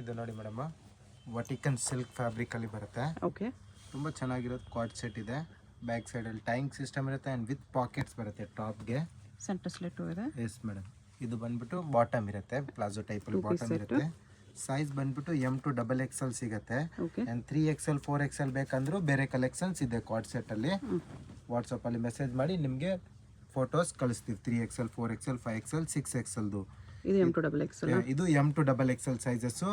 ಇದು ನೋಡಿ madam, ವಟಿಕನ್ silk ಫ್ಯಾಬ್ರಿಕಲ್ಲಿ ಬರುತ್ತೆ. ಓಕೆ. ತುಂಬ ಚೆನ್ನಾಗಿರೋದು ಕಾರ್ಡ್ ಸೆಟ್ ಇದೆ. ಬ್ಯಾಕ್ ಸೈಡಲ್ಲಿ ಟೈಂಗ್ ಸಿಸ್ಟಮ್ ಇರುತ್ತೆ ಆ್ಯಂಡ್ ವಿತ್ ಪಾಕೆಟ್ಸ್ ಬರುತ್ತೆ ಟಾಪ್ಗೆ. ಸೆಂಟರ್ ಸ್ಲಿಟ್ಟು ಇದೆ. Yes madam. ಇದು ಬಂದ್ಬಿಟ್ಟು ಬಾಟಮ್ ಇರುತ್ತೆ, ಪ್ಲಾಜೋ ಟೈಪಲ್ಲಿ ಬಾಟಮ್ ಇರುತ್ತೆ. ಸೈಜ್ ಬಂದ್ಬಿಟ್ಟು M2XXL ಸಿಗುತ್ತೆ. ಆ್ಯಂಡ್ 3XL 4XL ಬೇಕಂದ್ರೂ ಬೇರೆ ಕಲೆಕ್ಷನ್ಸ್ ಇದೆ ಕಾರ್ಡ್ ಸೆಟ್ಟಲ್ಲಿ. ವಾಟ್ಸಪ್ಪಲ್ಲಿ ಮೆಸೇಜ್ ಮಾಡಿ ನಿಮಗೆ ಫೋಟೋಸ್ ಕಳಿಸ್ತೀವಿ. 3XL 4XL 5XL 6XLದು. ಇದು M2XXL. ಇದು M2XXL ಸೈಜಸ್ಸು.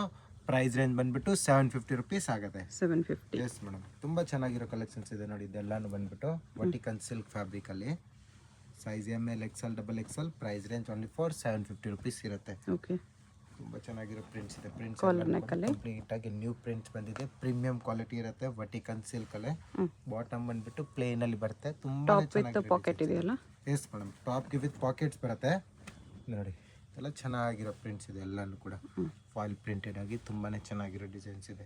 ಪ್ರೈಸ್ ರೇಂಜ್ ಬಂದ್ಬಿಟ್ಟು 750 ರುಪೀಸ್ ಆಗುತ್ತೆ. 750. Yes madam. ತುಂಬ ಚೆನ್ನಾಗಿರೋ ಕಲೆಕ್ಷನ್ಸ್ ಇದೆ ನೋಡಿ. ಇದೆಲ್ಲಾನು ಬಂದ್ಬಿಟ್ಟು ವಟಿಕನ್ ಸಿಲ್ಕ್ ಫ್ಯಾಬ್ರಿಕಲ್ಲಿ. Size ML XL XXL. Price range only for 750 rupees ಇರುತ್ತೆ. ಓಕೆ. ತುಂಬ ಚೆನ್ನಾಗಿರೋ ಪ್ರಿಂಟ್ಸ್ ಇದೆ. ಪ್ರಿಂಟ್ಸ್ ಕಂಪ್ಲೀಟ್ ಆಗಿ ನ್ಯೂ ಪ್ರಿಂಟ್ಸ್ ಬಂದಿದೆ. ಪ್ರೀಮಿಯಂ ಕ್ವಾಲಿಟಿ ಇರುತ್ತೆ. ವಟಿಕನ್ ಸಿಲ್ಕ್ ಅಲ್ಲೇ. ಬಾಟಮ್ ಬಂದ್ಬಿಟ್ಟು ಪ್ಲೇನ್ ಅಲ್ಲಿ ಬರುತ್ತೆ. ತುಂಬಾ ಚೆನ್ನಾಗಿ ಪಾಕೆಟ್ ಇದೆಯಲ್ಲ. Yes madam. ಟಾಪ್ಗೆ ವಿತ್ ಪಾಕೆಟ್ಸ್ ಬರುತ್ತೆ ನೋಡಿ. ಎಲ್ಲ ಚೆನ್ನಾಗಿರೋ ಪ್ರಿಂಟ್ಸ್ ಇದೆ. ಎಲ್ಲಾನು ಕೂಡ ಫಾಯಿಲ್ ಪ್ರಿಂಟೆಡ್ ಆಗಿ ತುಂಬಾನೇ ಚೆನ್ನಾಗಿರೋ ಡಿಸೈನ್ಸ್ ಇದೆ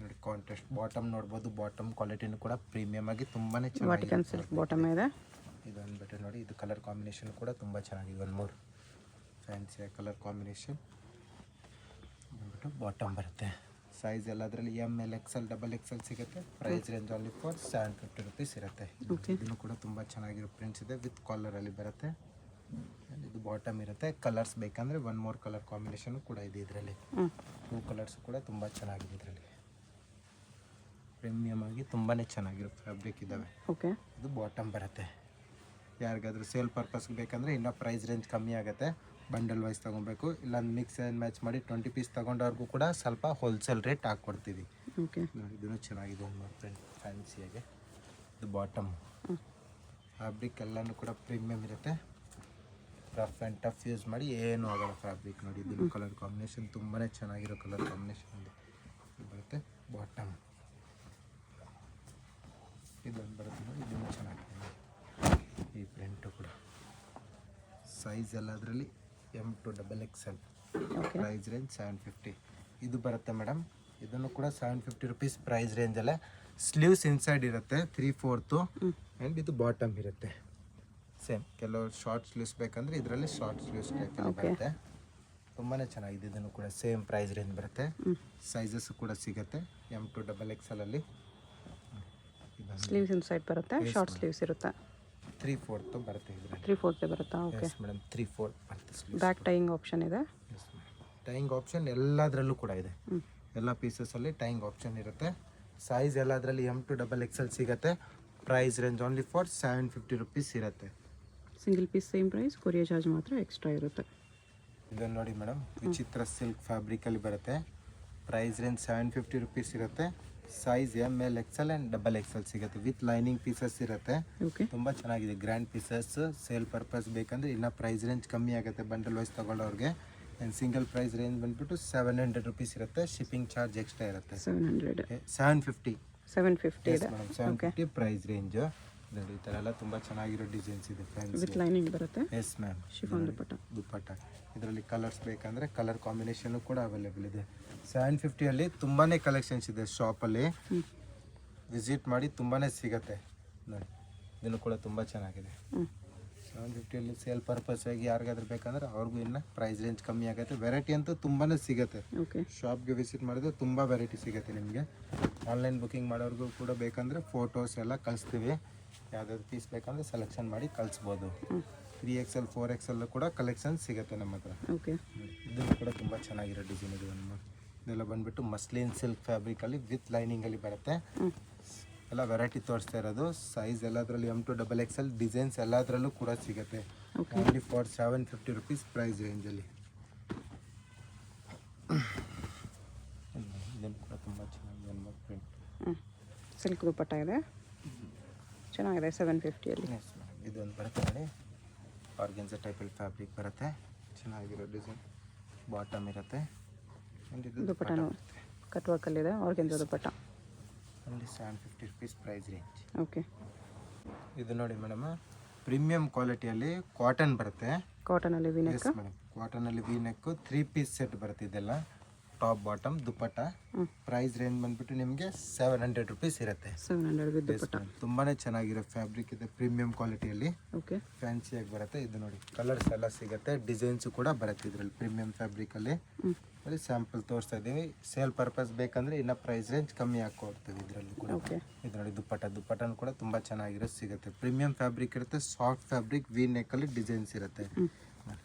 ನೋಡಿ. ಕಾಂಟ್ರಾಸ್ಟ್ ಬಾಟಮ್ ನೋಡ್ಬೋದು. ಬಾಟಮ್ ಕ್ವಾಲಿಟಿನೂ ಕೂಡ ಪ್ರೀಮಿಯಂ ಆಗಿ ತುಂಬಾನೇ ವಟಿಕನ್ ಸಿಲ್ಕ್ ಬಾಟಮ್ ಇದೆ. ಇದು ಅಂದ್ಬಿಟ್ಟು ನೋಡಿ, ಇದು ಕಲರ್ ಕಾಂಬಿನೇಷನ್ ಕೂಡ ತುಂಬ ಚೆನ್ನಾಗಿದೆ. ಒಂದು ಮೂರು ಫ್ಯಾನ್ಸಿಯ ಕಲರ್ ಕಾಂಬಿನೇಷನ್ ಅಂದ್ಬಿಟ್ಟು ಬಾಟಮ್ ಬರುತ್ತೆ. ಸೈಜ್ ಎಲ್ಲದರಲ್ಲಿ ML XL XXL ಸಿಗುತ್ತೆ. Price range only for 750 rupees ಇರುತ್ತೆ. ಇದನ್ನು ಕೂಡ ತುಂಬ ಚೆನ್ನಾಗಿರೋ ಪ್ರಿಂಟ್ಸ್ ಇದೆ. ವಿತ್ ಕಾಲರಲ್ಲಿ ಬರುತ್ತೆ. ಇದು ಬಾಟಮ್ ಇರುತ್ತೆ. ಕಲರ್ಸ್ ಬೇಕಂದರೆ ಒನ್ ಮೋರ್ ಕಲರ್ ಕಾಂಬಿನೇಷನ್ ಕೂಡ ಇದೆ ಇದರಲ್ಲಿ. 2 ಕಲರ್ಸ್ ಕೂಡ ತುಂಬ ಚೆನ್ನಾಗಿದೆ ಇದರಲ್ಲಿ. ಪ್ರೀಮಿಯಮ್ ಆಗಿ ತುಂಬಾ ಚೆನ್ನಾಗಿರೋ ಫ್ಯಾಬ್ರಿಕ್ ಇದ್ದಾವೆ. ಓಕೆ. ಇದು ಬಾಟಮ್ ಬರುತ್ತೆ. ಯಾರಿಗಾದ್ರೂ ಸೇಲ್ ಪರ್ಪಸ್ಗೆ ಬೇಕಂದರೆ ಇನ್ನೂ ಪ್ರೈಸ್ ರೇಂಜ್ ಕಮ್ಮಿ ಆಗುತ್ತೆ. ಬಂಡಲ್ ವೈಸ್ ತೊಗೊಬೇಕು. ಇಲ್ಲ ಮಿಕ್ಸ್ ಆ್ಯಂಡ್ ಮ್ಯಾಚ್ ಮಾಡಿ 20 ಪೀಸ್ ತೊಗೊಂಡವ್ರಿಗೂ ಕೂಡ ಸ್ವಲ್ಪ ಹೋಲ್ಸೇಲ್ ರೇಟ್ ಹಾಕ್ಕೊಡ್ತೀವಿ. ಓಕೆ. ಇದೂ ಚೆನ್ನಾಗಿದೆ. ಒಂದು ಪ್ರಿಂಟ್ ಫ್ಯಾನ್ಸಿಯಾಗೆ. ಇದು ಬಾಟಮ್ ಫ್ಯಾಬ್ರಿಕ್ ಎಲ್ಲನೂ ಕೂಡ ಪ್ರೀಮಿಯಮ್ ಇರುತ್ತೆ. ರಫ್ ಆ್ಯಂಡ್ ಟಫ್ ಯೂಸ್ ಮಾಡಿ ಏನೂ ಆಗಲ್ಲ ಫ್ಯಾಬ್ರಿಕ್ ನೋಡಿ. ಇದು ಕಲರ್ ಕಾಂಬಿನೇಷನ್ ತುಂಬಾ ಚೆನ್ನಾಗಿರೋ ಕಲರ್ ಕಾಂಬಿನೇಷನ್ ಇದೆ. ಇದು ಬರುತ್ತೆ ಬಾಟಮ್. ಇದೊಂದು ಬರುತ್ತೆ ನೋಡಿ. ಇದೂ ಚೆನ್ನಾಗಿದೆ. ಈ ಪ್ರಿಂಟು ಕೂಡ ಸೈಜ್ ಎಲ್ಲದರಲ್ಲಿ M2XXL. Price range 750. ಇದು ಬರುತ್ತೆ ಮೇಡಮ್. ಇದನ್ನು ಕೂಡ 750 ರುಪೀಸ್ ಪ್ರೈಸ್ ರೇಂಜಲ್ಲೇ. ಸ್ಲೀವ್ಸ್ ಇನ್ಸೈಡ್ ಇರುತ್ತೆ 3/4 ಆ್ಯಂಡ್ ಇದು ಬಾಟಮ್ ಇರುತ್ತೆ ಸೇಮ್. ಕೆಲವು ಶಾರ್ಟ್ ಸ್ಲೀವ್ಸ್ ಬೇಕಂದರೆ ಇದರಲ್ಲಿ ಶಾರ್ಟ್ ಸ್ಲೀವ್ಸ್ ಟೈಪಲ್ಲಿ ಬರುತ್ತೆ. ತುಂಬಾ ಚೆನ್ನಾಗಿದೆ. ಇದನ್ನು ಕೂಡ ಸೇಮ್ ಪ್ರೈಸ್ ರೇಂಜ್ ಬರುತ್ತೆ. ಸೈಜಸ್ ಕೂಡ ಸಿಗುತ್ತೆ M2XXL ಅಲ್ಲಿ. ಸ್ಲೀವ್ಸ್ ಇನ್ಸೈಡ್ ಬರುತ್ತೆ. ಶಾರ್ಟ್ ಸ್ಲೀವ್ಸ್ ಇರುತ್ತೆ. 3/4 ಬರುತ್ತೆ ಇದರಲ್ಲಿ. 3/4 ಬರುತ್ತಾ? ಓಕೆ. S madam. 3/4 ಬರುತ್ತೆ ಸ್ಲೀವ್ಸ್. ಬ್ಯಾಕ್ ಟೈಯಿಂಗ್ ಆಪ್ಷನ್ ಇದೆ. Yes madam. ಟೈಯಿಂಗ್ ಆಪ್ಷನ್ ಎಲ್ಲದರಲ್ಲೂ ಕೂಡ ಇದೆ. ಎಲ್ಲ ಪೀಸಸಲ್ಲಿ ಟೈಯಿಂಗ್ ಆಪ್ಷನ್ ಇರುತ್ತೆ. ಸೈಜ್ ಎಲ್ಲದರಲ್ಲಿ M2XXL ಸಿಗುತ್ತೆ. Price range only for 750 rupees ಇರುತ್ತೆ. Single piece same price. Courier charge ಮಾತ್ರ ಎಕ್ಸ್ಟ್ರಾ ಇರುತ್ತೆ. ಇದನ್ನು ನೋಡಿ ಮೇಡಮ್, ವಿಚಿತ್ರ ಸಿಲ್ಕ್ ಫ್ಯಾಬ್ರಿಕಲ್ಲಿ ಬರುತ್ತೆ. ಪ್ರೈಸ್ ರೇಂಜ್ 750 ರುಪೀಸ್ ಇರುತ್ತೆ. Size ML XL and XXL ಸಿಗುತ್ತೆ. ವಿತ್ ಲೈನಿಂಗ್ ಪೀಸಸ್ ಇರುತ್ತೆ. ತುಂಬ ಚೆನ್ನಾಗಿದೆ. Grand pieces. ಸೇಲ್ ಪರ್ಪಸ್ ಬೇಕಂದರೆ ಇನ್ನೂ ಪ್ರೈಸ್ ರೇಂಜ್ ಕಮ್ಮಿ ಆಗುತ್ತೆ ಬಂಡಲ್ ವೈಸ್ ತೊಗೊಳ್ಳೋರಿಗೆ. ಆ್ಯಂಡ್ ಸಿಂಗಲ್ ಪ್ರೈಸ್ ರೇಂಜ್ ಬಂದ್ಬಿಟ್ಟು 700 ರುಪೀಸ್ ಇರುತ್ತೆ. ಶಿಪ್ಪಿಂಗ್ ಚಾರ್ಜ್ ಎಕ್ಸ್ಟ್ರಾ ಇರುತ್ತೆ. 750 ಮೇಡಮ್. 750 price range. ನೋಡಿ, ಈ ಥರ ಎಲ್ಲ ತುಂಬ ಚೆನ್ನಾಗಿರೋ ಡಿಸೈನ್ಸ್ ಇದೆ. ವಿತ್ ಲೈನಿಂಗ್ ಬರುತ್ತೆ. Yes ma'am. ಶಿಫಾನ್ ದುಪ್ಪಟ್ಟ. ಇದರಲ್ಲಿ ಕಲರ್ಸ್ ಬೇಕಂದರೆ ಕಲರ್ ಕಾಂಬಿನೇಷನ್ ಕೂಡ ಅವೈಲೇಬಲ್ ಇದೆ. 750 ತುಂಬಾ ಕಲೆಕ್ಷನ್ಸ್ ಇದೆ ಶಾಪಲ್ಲಿ. ವಿಸಿಟ್ ಮಾಡಿ ತುಂಬಾ ಸಿಗುತ್ತೆ ನೋಡಿ. ಇದನ್ನು ಕೂಡ ತುಂಬ ಚೆನ್ನಾಗಿದೆ. 750 ಸೇಲ್ ಪರ್ಪಸ್ ಆಗಿ ಯಾರಿಗಾದ್ರೂ ಬೇಕಂದ್ರೆ ಅವ್ರಿಗೂ ಇನ್ನು ಪ್ರೈಸ್ ರೇಂಜ್ ಕಮ್ಮಿ ಆಗುತ್ತೆ. ವೆರೈಟಿ ಅಂತೂ ತುಂಬಾ ಸಿಗುತ್ತೆ. ಶಾಪ್ಗೆ ವಿಸಿಟ್ ಮಾಡಿದ್ರೆ ತುಂಬ ವೆರೈಟಿ ಸಿಗುತ್ತೆ ನಿಮಗೆ. ಆನ್ಲೈನ್ ಬುಕ್ಕಿಂಗ್ ಮಾಡೋರಿಗೂ ಕೂಡ ಬೇಕಂದರೆ ಫೋಟೋಸ್ ಎಲ್ಲ ಕಳಿಸ್ತೀವಿ. ಯಾವುದಾದ್ರು ಪೀಸ್ ಬೇಕಂದರೆ ಸೆಲೆಕ್ಷನ್ ಮಾಡಿ ಕಳಿಸ್ಬೋದು. 3XL 4XL ಕೂಡ ಕಲೆಕ್ಷನ್ ಸಿಗುತ್ತೆ ನಮ್ಮ ಹತ್ರ. ಇದನ್ನು ಕೂಡ ತುಂಬ ಚೆನ್ನಾಗಿರೋ ಡಿಸೈನ್ ಇದೆ. ಇದೆಲ್ಲ ಬಂದ್ಬಿಟ್ಟು ಮಸ್ಲಿನ್ ಸಿಲ್ಕ್ ಫ್ಯಾಬ್ರಿಕಲ್ಲಿ ವಿತ್ ಲೈನಿಂಗಲ್ಲಿ ಬರುತ್ತೆ. ಎಲ್ಲ ವೆರೈಟಿ ತೋರಿಸ್ತಾ ಇರೋದು. ಸೈಜ್ ಎಲ್ಲದರಲ್ಲಿ M2XXL ಡಿಸೈನ್ಸ್ ಎಲ್ಲದರಲ್ಲೂ ಕೂಡ ಸಿಗುತ್ತೆ. ಓನ್ಲಿ ಫಾರ್ 750 ರುಪೀಸ್ ಪ್ರೈಸ್ ರೇಂಜಲ್ಲಿ. ಇದನ್ನು ಕೂಡ ತುಂಬ ಚೆನ್ನಾಗಿದೆ. ಪ್ರಿಂಟ್ ಸಿಲ್ಕ್ ದುಪ್ಪಟ್ಟ ಇದೆ. ಚೆನ್ನಾಗಿದೆ. 750 ಎಸ್ ಮೇಡಮ್. ಇದೊಂದು ಬರುತ್ತೆ ನೋಡಿ. ಆರ್ಗೆನ್ಸಾ ಟೈಪಲ್ಲಿ ಫ್ಯಾಬ್ರಿಕ್ ಬರುತ್ತೆ. ಚೆನ್ನಾಗಿರೋ ಡಿಸೈನ್. ಬಾಟಮ್ ಇರುತ್ತೆ. ದುಪ್ಪಟ್ಟನು ಕಟ್ ವರ್ಕಲ್ಲಿದೆ. Organza dupatta. Only 750 rupees price range. Okay. ಇದು ನೋಡಿ ಮೇಡಮ್, ಪ್ರೀಮಿಯಂ ಕ್ವಾಲಿಟಿಯಲ್ಲಿ ಕಾಟನ್ ಬರುತ್ತೆ. ಕಾಟನಲ್ಲಿ ವಿ ನೆಕ್. ಮೇಡಮ್, ಕಾಟನಲ್ಲಿ ವಿ ನೆಕ್ 3 ಪೀಸ್ ಸೆಟ್ ಬರುತ್ತೆ. ಇದೆಲ್ಲ top bottom dupatta. Price range ಬಂದ್ಬಿಟ್ಟು ನಿಮಗೆ 700 ರುಪೀಸ್ ಇರುತ್ತೆ. 700 ವಿತ್ ದುಪ್ಪಟ್ಟ. ತುಂಬಾ ಚೆನ್ನಾಗಿರೋ ಫ್ಯಾಬ್ರಿಕ್ ಇದೆ, ಪ್ರೀಮಿಯಂ ಕ್ವಾಲಿಟಿಯಲ್ಲಿ ಓಕೆ. ಫ್ಯಾನ್ಸಿಯಾಗಿ ಬರುತ್ತೆ. ಇದು ನೋಡಿ ಕಲರ್ಸ್ ಎಲ್ಲ ಸಿಗುತ್ತೆ, ಡಿಸೈನ್ಸು ಕೂಡ ಬರುತ್ತೆ ಇದರಲ್ಲಿ ಪ್ರೀಮಿಯಂ ಫ್ಯಾಬ್ರಿಕಲ್ಲಿ. ಅಲ್ಲಿ ಸ್ಯಾಂಪಲ್ ತೋರಿಸ್ತಾ ಇದ್ದೀವಿ. ಸೇಲ್ ಪರ್ಪಸ್ ಬೇಕಂದರೆ ಇನ್ನೂ ಪ್ರೈಸ್ ರೇಂಜ್ ಕಮ್ಮಿ ಹಾಕ್ಕೊಡ್ತೀವಿ ಇದರಲ್ಲಿ ಕೂಡ. ಓಕೆ. ಇದು ನೋಡಿ ದುಪ್ಪಟ್ಟನು ಕೂಡ ತುಂಬ ಚೆನ್ನಾಗಿರೋದು ಸಿಗುತ್ತೆ. ಪ್ರೀಮಿಯಂ ಫ್ಯಾಬ್ರಿಕ್ ಇರುತ್ತೆ, ಸಾಫ್ಟ್ ಫ್ಯಾಬ್ರಿಕ್, ವಿ ನೆಕ್ಕಲ್ಲಿ ಡಿಸೈನ್ಸ್ ಇರುತ್ತೆ.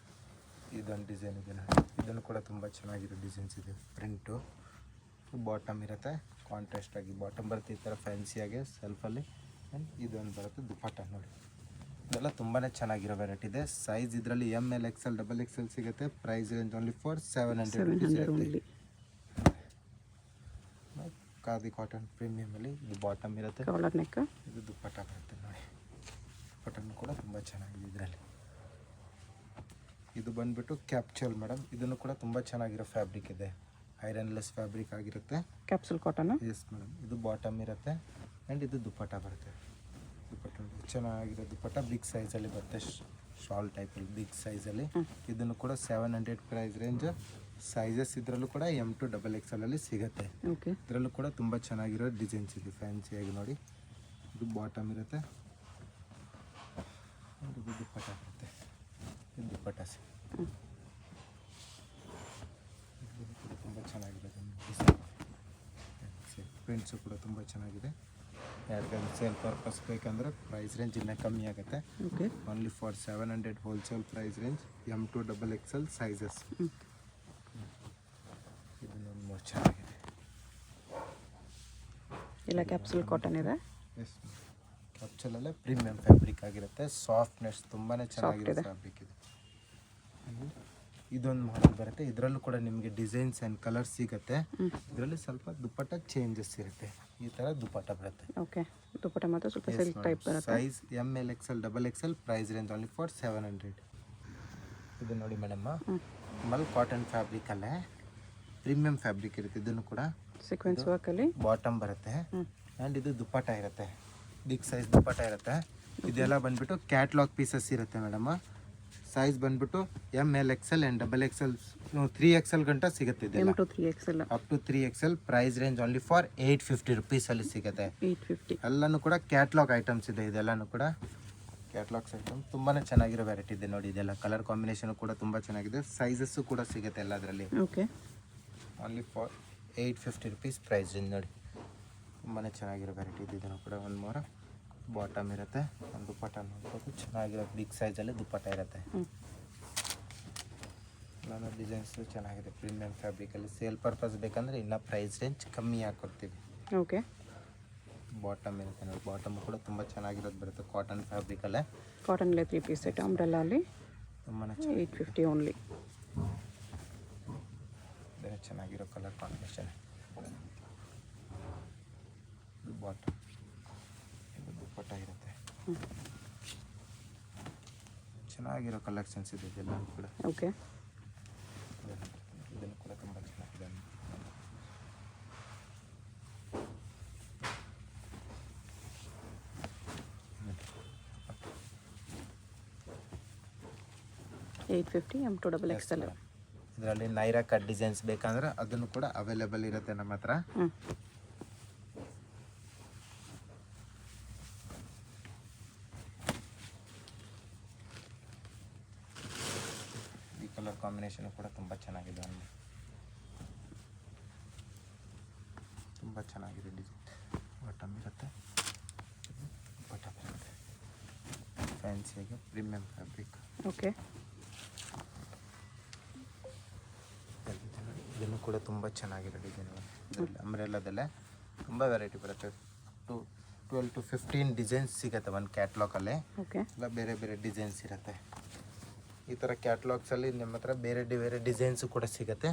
ಇದೊಂದು ಡಿಸೈನ್ ಇದೆ ನೋಡಿ, ಇದನ್ನು ಕೂಡ ತುಂಬ ಚೆನ್ನಾಗಿರೋ ಡಿಸೈನ್ಸ್ ಇದೆ. ಪ್ರಿಂಟು ಬಾಟಮ್ ಇರುತ್ತೆ, ಕಾಂಟ್ರಾಸ್ಟ್ ಆಗಿ ಬಾಟಮ್ ಬರುತ್ತೆ ಈ ಥರ ಫ್ಯಾನ್ಸಿಯಾಗಿ ಸೆಲ್ಫಲ್ಲಿ. ಆ್ಯಂಡ್ ಇದೊಂದು ಬರುತ್ತೆ ದುಪ್ಪಟ್ಟ ನೋಡಿ. ಇದೆಲ್ಲ ತುಂಬಾ ಚೆನ್ನಾಗಿರೋ ವೆರೈಟಿ ಇದೆ. ಸೈಜ್ ಇದರಲ್ಲಿ ML XL XXL ಸಿಗುತ್ತೆ. Price range only for 700 rupees ಇರುತ್ತೆ. ಖಾದಿ ಕಾಟನ್ ಪ್ರೀಮಿಯಮಲ್ಲಿ ಇದು ಬಾಟಮ್ ಇರುತ್ತೆ, ಕಾಲರ್ ನೆಕ್. ಇದು ದುಪ್ಪಟ್ಟ ಬರುತ್ತೆ ನೋಡಿ. ದುಪ್ಪಟ್ಟನು ಕೂಡ ತುಂಬ ಚೆನ್ನಾಗಿದೆ ಇದರಲ್ಲಿ. ಇದು ಬಂದ್ಬಿಟ್ಟು ಕ್ಯಾಪ್ಚಲ್ ಮೇಡಮ್, ಇದನ್ನು ಕೂಡ ತುಂಬ ಚೆನ್ನಾಗಿರೋ ಫ್ಯಾಬ್ರಿಕ್ ಇದೆ, ಐರನ್ಲೆಸ್ ಫ್ಯಾಬ್ರಿಕ್ ಆಗಿರುತ್ತೆ. Capsule cotton. ಎಸ್ ಮೇಡಮ್, ಇದು ಬಾಟಮ್ ಇರುತ್ತೆ ಆ್ಯಂಡ್ ಇದು ದುಪ್ಪಟ್ಟ ಬರುತ್ತೆ. ದುಪ್ಪಟ್ಟ ಚೆನ್ನಾಗಿರೋ ದುಪ್ಪಟ್ಟ, ಬಿಗ್ ಸೈಜಲ್ಲಿ ಬರುತ್ತೆ, ಶಾಲ್ ಟೈಪಲ್ಲಿ ಬಿಗ್ ಸೈಜಲ್ಲಿ. ಇದನ್ನು ಕೂಡ 700 ಪ್ರೈಸ್ ರೇಂಜ್. ಸೈಜಸ್ ಇದರಲ್ಲೂ ಕೂಡ M to XXL ಅಲ್ಲಿ ಸಿಗುತ್ತೆ. ಓಕೆ. ಇದರಲ್ಲೂ ಕೂಡ ತುಂಬ ಚೆನ್ನಾಗಿರೋ ಡಿಸೈನ್ಸ್ ಇದೆ ಫ್ಯಾನ್ಸಿಯಾಗಿ ನೋಡಿ. ಇದು ಬಾಟಮ್ ಇರುತ್ತೆ, ಇದು ದುಪ್ಪಟ್ಟ ಬರುತ್ತೆ. ಇದು ದುಪ್ಪಟ್ಟ ತುಂಬ ಚೆನ್ನಾಗಿದೆ ಡಿಸೈನ್. ಪ್ರಿಂಟ್ಸು ಕೂಡ ತುಂಬ ಚೆನ್ನಾಗಿದೆ. ಯಾರಿಗಾದ್ರೂ ಸೇಲ್ ಪರ್ಪಸ್ ಬೇಕಂದರೆ ಪ್ರೈಸ್ ರೇಂಜ್ ಇನ್ನೂ ಕಮ್ಮಿ ಆಗುತ್ತೆ. Okay. Only for 700 wholesale price range, M to XXL sizes. ಇದು ನೋಡಿ ಚೆನ್ನಾಗಿದೆ. ಎಲ್ಲ ಕ್ಯಾಪ್ಸೂಲ್ ಕಾಟನ್ ಇದೆ. ಎಸ್, ಕ್ಯಾಪ್ಚಲಲ್ಲೇ ಪ್ರೀಮಿಯಂ ಫ್ಯಾಬ್ರಿಕ್ ಆಗಿರುತ್ತೆ, ಸಾಫ್ಟ್ನೆಸ್ ತುಂಬಾ ಚೆನ್ನಾಗಿರೋ ಫ್ಯಾಬ್ರಿಕ್ ಇದೆ. ಇದೊಂದು ಮಾಡೆಲ್ ಬರುತ್ತೆ, ಇದರಲ್ಲೂ ಕೂಡ ನಿಮಗೆ ಡಿಸೈನ್ಸ್ ಆ್ಯಂಡ್ ಕಲರ್ಸ್ ಸಿಗುತ್ತೆ. ಇದರಲ್ಲಿ ಸ್ವಲ್ಪ ದುಪ್ಪಟ್ಟ ಚೇಂಜಸ್ ಇರುತ್ತೆ, ಈ ಥರ ದುಪ್ಪಟ್ಟ ಬರುತ್ತೆ. ಓಕೆ. ದುಪ್ಪಟ್ಟ ಮಾತ್ರ ಸ್ವಲ್ಪ ಸಿಲ್ಕ್ ಟೈಪ್ ಬರುತ್ತೆ. Size ML XL XXL. Price range only for 700. ಇದು ನೋಡಿ madam, mul cotton ಫ್ಯಾಬ್ರಿಕಲ್ಲೇ premium fabric ಇರುತ್ತೆ. ಇದನ್ನು ಕೂಡ ಸೀಕ್ವೆನ್ಸ್ ವರ್ಕಲ್ಲಿ ಬಾಟಮ್ ಬರುತ್ತೆ ಆ್ಯಂಡ್ ಇದು ದುಪ್ಪಟ್ಟ ಇರುತ್ತೆ, ಬಿಗ್ ಸೈಜ್ ದುಪ್ಪಟ್ಟ ಇರುತ್ತೆ. ಇದೆಲ್ಲ ಬಂದ್ಬಿಟ್ಟು ಕ್ಯಾಟ್ಲಾಗ್ ಪೀಸಸ್ ಇರುತ್ತೆ ಮೇಡಮ್. ಸೈಜ್ ಬಂದ್ಬಿಟ್ಟು ML XL and XXL 3XL ಗಂಟ ಸಿಗುತ್ತೆ. ಇದೆಲ್ಲ M to 3XL. Up to 3XL. Price range only for 850 ರುಪೀಸಲ್ಲಿ ಸಿಗುತ್ತೆ. 850. ಎಲ್ಲನೂ ಕೂಡ ಕ್ಯಾಟ್ಲಾಗ್ ಐಟಮ್ಸ್ ಇದೆ. ಇದೆಲ್ಲನೂ ಕೂಡ ಕ್ಯಾಟ್ಲಾಗ್ಸ್ ಐಟಮ್, ತುಂಬಾ ಚೆನ್ನಾಗಿರೋ ವೆರೈಟಿ ಇದೆ ನೋಡಿ. ಇದೆಲ್ಲ ಕಲರ್ ಕಾಂಬಿನೇಷನ್ ಕೂಡ ತುಂಬ ಚೆನ್ನಾಗಿದೆ. ಸೈಜಸ್ಸು ಕೂಡ ಸಿಗುತ್ತೆ ಎಲ್ಲದರಲ್ಲಿ. Okay. Only for 850 rupees price range ನೋಡಿ. ತುಂಬಾ ಚೆನ್ನಾಗಿರೋ ವೆರೈಟಿ ಇದೆ. ಇದನ್ನು ಕೂಡ ಒಂದು ಮೂರ ಬಾಟಮ್ ಇರುತ್ತೆ, ಒಂದು ದುಪ್ಪಟ್ಟ ನೋಡ್ಬೋದು, ಚೆನ್ನಾಗಿರೋ ಬಿಗ್ ಸೈಜಲ್ಲಿ ದುಪ್ಪಟ್ಟ ಇರುತ್ತೆ. ನಾನು ಡಿಸೈನ್ಸು ಚೆನ್ನಾಗಿದೆ ಪ್ರೀಮಿಯಂ ಫ್ಯಾಬ್ರಿಕಲ್ಲಿ. ಸೇಲ್ ಪರ್ಪಸ್ ಬೇಕಂದರೆ ಇನ್ನೂ ಪ್ರೈಸ್ ರೇಂಜ್ ಕಮ್ಮಿ ಹಾಕ್ಕೊಡ್ತೀವಿ. ಓಕೆ. ಬಾಟಮ್ ಇರುತ್ತೆ ನೋಡಿ, ಬಾಟಮ್ ಕೂಡ ತುಂಬ ಚೆನ್ನಾಗಿರೋದು ಬರುತ್ತೆ, ಕಾಟನ್ ಫ್ಯಾಬ್ರಿಕಲ್ಲೇ. ಕಾಟನ್ಲೇ 3 ಪೀಸ್ ಸೆಟ್ ಅಂಬ್ರೆಲ್ಲಾ ಅಲ್ಲಿ ತುಂಬಾ 850 ಓನ್ಲಿ. ಬೇರೆ ಚೆನ್ನಾಗಿರೋ ಕಲರ್ ಕಾಂಬಿನೇಷನ್. ಇದು ಬಾಟಮ್, ಇದು ದುಪ್ಪಟ್ಟ ಇರುತ್ತೆ. ಚೆನ್ನಾಗಿರೋ ಕಲೆಕ್ಷನ್ಸ್ ಇದೆ ಇದೆಲ್ಲ ಕೂಡ. ಓಕೆ. ಇದನ್ನು ಕೂಡ ತುಂಬ ಚೆನ್ನಾಗಿದೆ. $850 M to XXL. ಇದರಲ್ಲಿ ನೈರಾ ಕಟ್ ಡಿಸೈನ್ಸ್ ಬೇಕಂದ್ರೆ ಅದನ್ನು ಕೂಡ ಅವೈಲೇಬಲ್ ಇರುತ್ತೆ ನಮ್ಮ ಹತ್ರ. ಈ ಕಲರ್ ಕಾಂಬಿನೇಷನ್ ಕೂಡ ತುಂಬ ಚೆನ್ನಾಗಿದೆ, ತುಂಬ ಚೆನ್ನಾಗಿದೆ ಡಿಸೈನ್. ಬಾಟಮ್ ಇರುತ್ತೆ, ಬಾಟಮ್ ಇರುತ್ತೆ, ಫ್ಯಾನ್ಸಿಯಾಗಿ ಪ್ರೀಮಿಯಂ ಫ್ಯಾಬ್ರಿಕ್. ಓಕೆ. ಇದನ್ನು ಕೂಡ ತುಂಬ ಚೆನ್ನಾಗಿರೋ ಡಿಸೈನ್. ಅಂಬ್ರೆಲ್ಲಾದಲ್ಲೇ ತುಂಬ ವೆರೈಟಿ ಬರುತ್ತೆ. 12 to 15 ಡಿಸೈನ್ಸ್ ಸಿಗುತ್ತೆ ಒಂದು ಕ್ಯಾಟ್ಲಾಗಲ್ಲೇ. ಓಕೆ. ಎಲ್ಲ ಬೇರೆ ಬೇರೆ ಡಿಸೈನ್ಸ್ ಇರುತ್ತೆ. ಈ ಥರ ಕ್ಯಾಟ್ಲಾಗ್ಸಲ್ಲಿ ನಿಮ್ಮ ಹತ್ರ ಬೇರೆ ಬೇರೆ ಡಿಸೈನ್ಸು ಕೂಡ ಸಿಗುತ್ತೆ.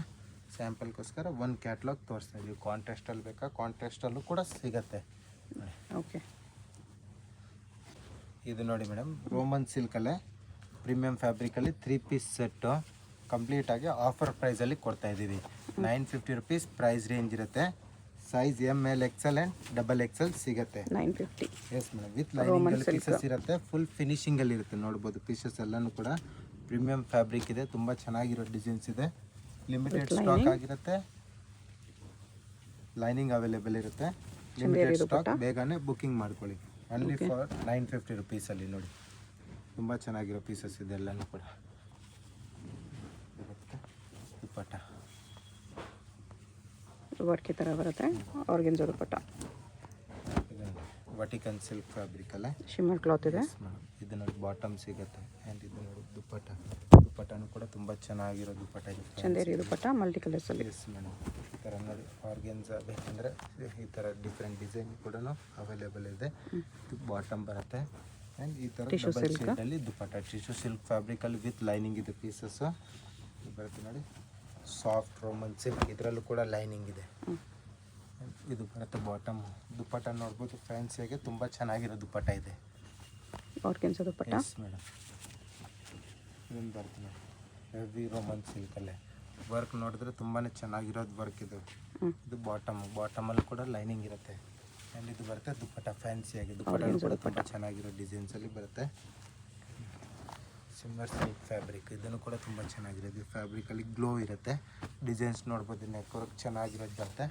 ಸ್ಯಾಂಪಲ್ಗೋಸ್ಕರ ಒಂದು ಕ್ಯಾಟ್ಲಾಗ್ ತೋರಿಸ್ತಾ ಇದ್ದೀವಿ. ಕಾಂಟ್ರಾಸ್ಟಲ್ಲಿ ಬೇಕಾ, ಕಾಂಟ್ರಾಸ್ಟಲ್ಲೂ ಕೂಡ ಸಿಗುತ್ತೆ. ಓಕೆ. ಇದು ನೋಡಿ ಮೇಡಮ್, ರೋಮನ್ ಸಿಲ್ಕಲ್ಲೇ ಪ್ರೀಮಿಯಂ ಫ್ಯಾಬ್ರಿಕಲ್ಲಿ 3 ಪೀಸ್ ಸೆಟ್ಟು ಕಂಪ್ಲೀಟಾಗಿ ಆಫರ್ ಪ್ರೈಸಲ್ಲಿ ಕೊಡ್ತಾ ಇದ್ದೀವಿ. 950 ರುಪೀಸ್ ಪ್ರೈಸ್ ರೇಂಜ್ ಇರುತ್ತೆ. Size ML XL and XXL ಸಿಗುತ್ತೆ. 950. ಎಸ್ ಮೇಡಮ್, ವಿತ್ ಲೈನಿಂಗಲ್ಲಿ ಪೀಸಸ್ ಇರುತ್ತೆ, ಫುಲ್ ಫಿನಿಶಿಂಗಲ್ಲಿ ಇರುತ್ತೆ. ನೋಡ್ಬೋದು ಪೀಸಸ್ ಎಲ್ಲನೂ ಕೂಡ ಪ್ರೀಮಿಯಂ ಫ್ಯಾಬ್ರಿಕ್ ಇದೆ, ತುಂಬ ಚೆನ್ನಾಗಿರೋ ಡಿಸೈನ್ಸ್ ಇದೆ. ಲಿಮಿಟೆಡ್ ಸ್ಟಾಕ್ ಆಗಿರುತ್ತೆ. ಲೈನಿಂಗ್ ಅವೈಲೇಬಲ್ ಇರುತ್ತೆ. ಚಂದೇರಿ ಲಿಮಿಟೆಡ್ ಇದು ಸ್ಟಾಕ್, ಪುಟ್ಟ. ಬೇಗನೆ ಬುಕ್ಕಿಂಗ್ ಮಾಡ್ಕೊಳ್ಳಿ. ಓನ್ಲಿ ಫಾರ್ 950 ರುಪೀಸಲ್ಲಿ ನೋಡಿ. ತುಂಬ ಚೆನ್ನಾಗಿರೋ ಪೀಸಸ್ ಇದೆ ಎಲ್ಲನೂ ಕೂಡ. ಇರುತ್ತೆ ದುಪ್ಪಟ್ಟ ವರ್ಕ್ ಈ ಥರ ಬರುತ್ತೆ. ಆರ್ಗೆನ್ಜಾ ದುಪ್ಪಟ್ಟ, ವಟಿಕನ್ ಸಿಲ್ಕ್ ಫ್ಯಾಬ್ರಿಕಲ್ಲೇ ಶಿಮ್ಮರ್ ಕ್ಲಾತ್ ಇದೆ. ಇದು ನೋಡಿ ಬಾಟಮ್ ಸಿಗುತ್ತೆ. ಆ್ಯಂಡ್ ಇದು ನೋಡಿ ದುಪ್ಪಟ್ಟನೂ ಕೂಡ ತುಂಬ ಚೆನ್ನಾಗಿರೋ ದುಪ್ಪಟ್ಟ ಇದೆ. ಚಂದೇರಿ ದುಪ್ಪಟ್ಟ ಮಲ್ಟಿ ಕಲರ್ಸಲ್ಲಿ. Yes madam. ಈ ಥರ ನೋಡಿ ಆರ್ಗೆನ್ಸಾ ಬೇಕಂದರೆ ಈ ಥರ ಡಿಫ್ರೆಂಟ್ ಡಿಸೈನ್ ಕೂಡ ಅವೈಲೇಬಲ್ ಇದೆ. ಇದು ಬಾಟಮ್ ಬರುತ್ತೆ. ಆ್ಯಂಡ್ ಈ ಥರ ಡಬಲ್ ಶೇಡಲ್ಲಿ ದುಪ್ಪಟ್ಟ ಟಿಶ್ಯೂ ಸಿಲ್ಕ್ ಫ್ಯಾಬ್ರಿಕಲ್ಲಿ ವಿತ್ ಲೈನಿಂಗ್ ಇದೆ ಪೀಸಸ್ಸು ಬರುತ್ತೆ ನೋಡಿ. ಸಾಫ್ಟ್ ರೋಮನ್ ಸಿಲ್ಕ್, ಇದರಲ್ಲೂ ಕೂಡ ಲೈನಿಂಗ್ ಇದೆ. ಇದು ಬರುತ್ತೆ ಬಾಟಮ್. ದುಪ್ಪಟ್ಟ ನೋಡ್ಬೋದು ಫ್ಯಾನ್ಸಿಯಾಗೆ ತುಂಬ ಚೆನ್ನಾಗಿರೋ ದುಪ್ಪಟ್ಟ ಇದೆ. ಆರ್ಗೆನ್ಜಾ ದುಪ್ಪಟ್ಟ. Yes madam. ಇದನ್ನು ಬರುತ್ತೆ ನೋಡಿ ಹೆವಿ ರೋಮನ್ ಸಿಲ್ಕಲ್ಲೇ ವರ್ಕ್ ನೋಡಿದ್ರೆ ತುಂಬಾ ಚೆನ್ನಾಗಿರೋದು ವರ್ಕ್ ಇದು. ಇದು ಬಾಟಮಲ್ಲಿ ಕೂಡ ಲೈನಿಂಗ್ ಇರುತ್ತೆ. ಆ್ಯಂಡ್ ಇದು ಬರುತ್ತೆ ದುಪ್ಪಟ್ಟ ಫ್ಯಾನ್ಸಿಯಾಗಿ. ದುಪ್ಪಟ್ಟ ಕೂಡ ತುಂಬ ಚೆನ್ನಾಗಿರೋ ಡಿಸೈನ್ಸಲ್ಲಿ ಬರುತ್ತೆ. ಸಿಮ್ಮರ್ ಸಿಲ್ಕ್ ಫ್ಯಾಬ್ರಿಕ್, ಇದನ್ನು ಕೂಡ ತುಂಬ ಚೆನ್ನಾಗಿರೋದು. ಫ್ಯಾಬ್ರಿಕಲ್ಲಿ ಗ್ಲೋ ಇರುತ್ತೆ. ಡಿಸೈನ್ಸ್ ನೋಡ್ಬೋದು, ನೆಕ್ ವರ್ಕ್ ಚೆನ್ನಾಗಿರೋದು ಬರುತ್ತೆ.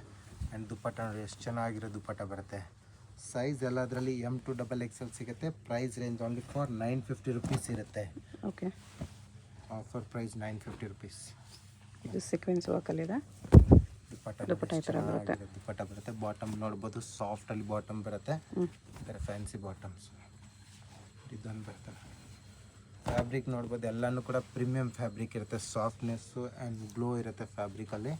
ಆ್ಯಂಡ್ ದುಪ್ಪಟ್ಟ ನೋಡಿ ಎಷ್ಟು ಚೆನ್ನಾಗಿರೋ ದುಪ್ಪಟ್ಟ ಬರುತ್ತೆ. ಸೈಜ್ ಎಲ್ಲದರಲ್ಲಿ M2XXL ಸಿಗುತ್ತೆ. Price range only for 950 rupees ಇರುತ್ತೆ. Okay, offer price 950 rupees. ಇದು ಸೀಕ್ವೆನ್ಸ್ ವರ್ಕಲ್ಲಿದೆ. ದುಪ್ಪಟ್ಟ ಈ ಥರ ಬರುತ್ತೆ. ದುಪ್ಪಟ್ಟ ಬರುತ್ತೆ. ಬಾಟಮ್ ನೋಡ್ಬೋದು ಸಾಫ್ಟಲ್ಲಿ ಬಾಟಮ್ ಬರುತ್ತೆ. ಈ ಥರ ಫ್ಯಾನ್ಸಿ ಬಾಟಮ್ಸ್. ಇದೊಂದು ಬರುತ್ತೆ. ಫ್ಯಾಬ್ರಿಕ್ ನೋಡ್ಬೋದು ಎಲ್ಲನೂ ಕೂಡ ಪ್ರೀಮಿಯಂ ಫ್ಯಾಬ್ರಿಕ್ ಇರುತ್ತೆ. ಸಾಫ್ಟ್ನೆಸ್ಸು ಆ್ಯಂಡ್ ಗ್ಲೋ ಇರುತ್ತೆ ಫ್ಯಾಬ್ರಿಕಲ್ಲಿ.